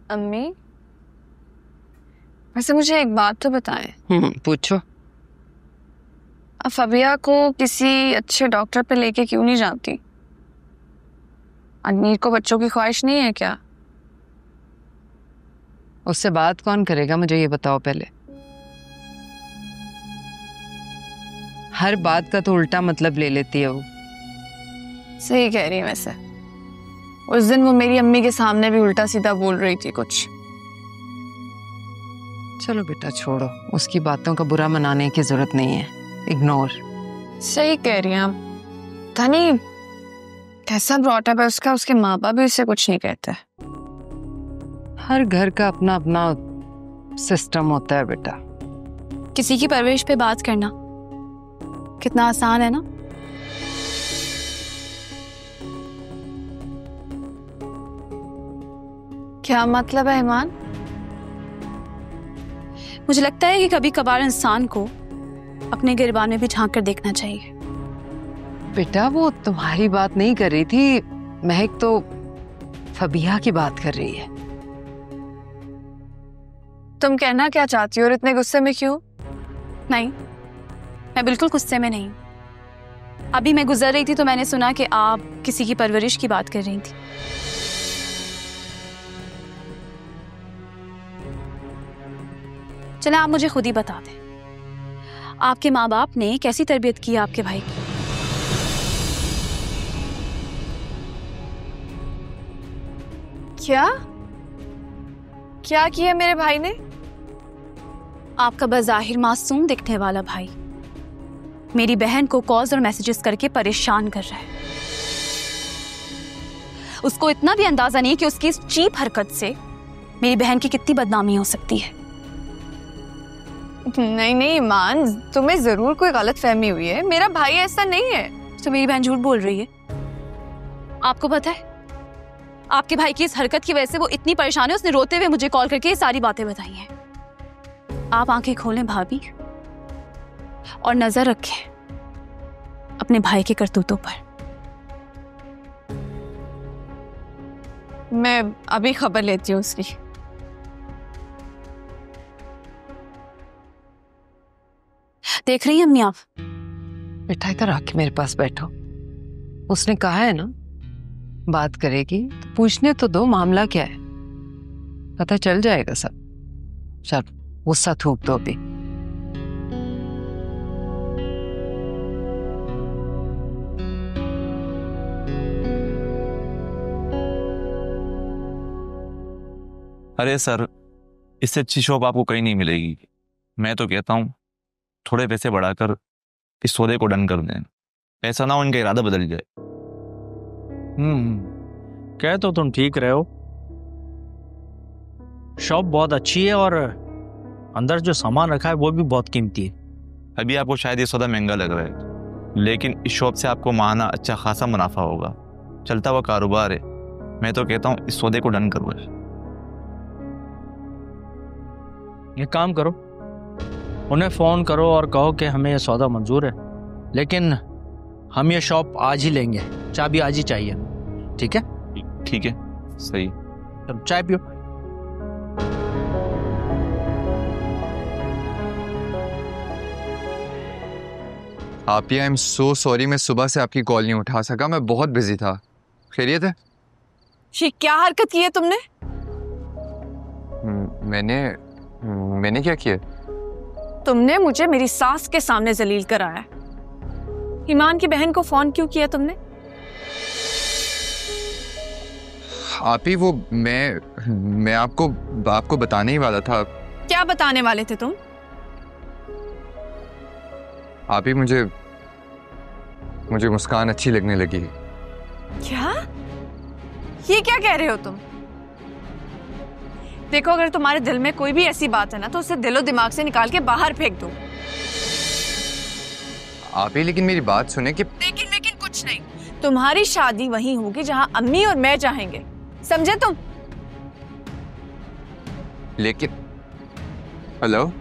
अम्मी, वैसे मुझे एक बात तो बताएं। पूछो। आप फबिया को किसी अच्छे डॉक्टर पे लेके क्यों नहीं जाती? अनीर को बच्चों की ख्वाहिश नहीं है क्या? उससे बात कौन करेगा, मुझे ये बताओ पहले। हर बात का तो उल्टा मतलब ले लेती है वो। सही कह रही है वैसे। उस दिन वो मेरी अम्मी के सामने भी उल्टा सीधा बोल रही थी कुछ। चलो बेटा छोड़ो, उसकी बातों का बुरा मनाने की जरूरत नहीं है, इग्नोर। सही कह रही हैं आप। धनी कैसा ब्रॉटअप है उसका, उसके माँ बाप भी उससे कुछ नहीं कहते। हर घर का अपना अपना सिस्टम होता है बेटा। किसी की परवरिश पे बात करना कितना आसान है ना। क्या मतलब है ईमान? मुझे लगता है कि कभी कभार इंसान को अपने गिरबान में भी झांक कर देखना चाहिए। बेटा वो तुम्हारी बात नहीं कर रही थी, महक तो फबिया की बात कर रही है। तुम कहना क्या चाहती हो और इतने गुस्से में क्यों? नहीं, मैं बिल्कुल गुस्से में नहीं। अभी मैं गुजर रही थी तो मैंने सुना कि आप किसी की परवरिश की बात कर रही थी। चले आप मुझे खुद ही बता दें, आपके माँ बाप ने कैसी तरबियत की आपके भाई की? क्या क्या किया मेरे भाई ने? आपका बज़ाहिर मासूम दिखने वाला भाई मेरी बहन को कॉल्स और मैसेजेस करके परेशान कर रहा है। उसको इतना भी अंदाजा नहीं कि उसकी इस चीप हरकत से मेरी बहन की कितनी बदनामी हो सकती है। नहीं नहीं ईमान, तुम्हें जरूर कोई गलत फहमी हुई है। मेरा भाई ऐसा नहीं है। तो मेरी बहन झूठ बोल रही है। आपको पता है आपके भाई की इस हरकत की वजह से वो इतनी परेशान है, उसने रोते हुए मुझे कॉल करके ये सारी बातें बताई हैं। आप आंखें खोलें भाभी और नजर रखें अपने भाई के करतूतों पर। मैं अभी खबर लेती हूँ उसकी। देख रही हैं अम्मी आप? बेटा इधर आके मेरे पास बैठो। उसने कहा है ना बात करेगी, तो पूछने तो दो मामला क्या है, पता चल जाएगा सब। चल गुस्सा थूक दो अभी। अरे सर, इससे अच्छी शॉप आपको कहीं नहीं मिलेगी। मैं तो कहता हूँ थोड़े पैसे बढ़ाकर इस सौदे को डन कर दें, ऐसा ना हो इनका इरादा बदल जाए। कह तो तुम ठीक रहे हो, शॉप बहुत अच्छी है और अंदर जो सामान रखा है वो भी बहुत कीमती है। अभी आपको शायद ये सौदा महंगा लग रहा है, लेकिन इस शॉप से आपको माहाना अच्छा खासा मुनाफा होगा। चलता हुआ कारोबार है। मैं तो कहता हूँ इस सौदे को डन करो। ये काम करो, उन्हें फ़ोन करो और कहो कि हमें ये सौदा मंजूर है, लेकिन हम ये शॉप आज ही लेंगे, चाबी आज ही चाहिए। ठीक है? ठीक है, सही। चलो चाय पियो। आप आई एम सो सॉरी, मैं सुबह से आपकी कॉल नहीं उठा सका, मैं बहुत बिजी था। खैरियत है? ये क्या हरकत की है तुमने? मैंने क्या किया? तुमने मुझे मेरी सास के सामने जलील कराया। ईमान की बहन को फोन क्यों किया तुमने? आप ही वो मैं आपको बताने ही वाला था। क्या बताने वाले थे तुम? आप ही मुझे मुस्कान अच्छी लगने लगी। क्या? ये क्या कह रहे हो तुम? देखो, अगर तुम्हारे दिल में कोई भी ऐसी बात है ना तो उसे दिलो दिमाग से निकाल के बाहर फेंक दो। आप ही लेकिन मेरी बात सुने कि लेकिन कुछ नहीं। तुम्हारी शादी वहीं होगी जहां अम्मी और मैं चाहेंगे, समझे तुम? लेकिन हेलो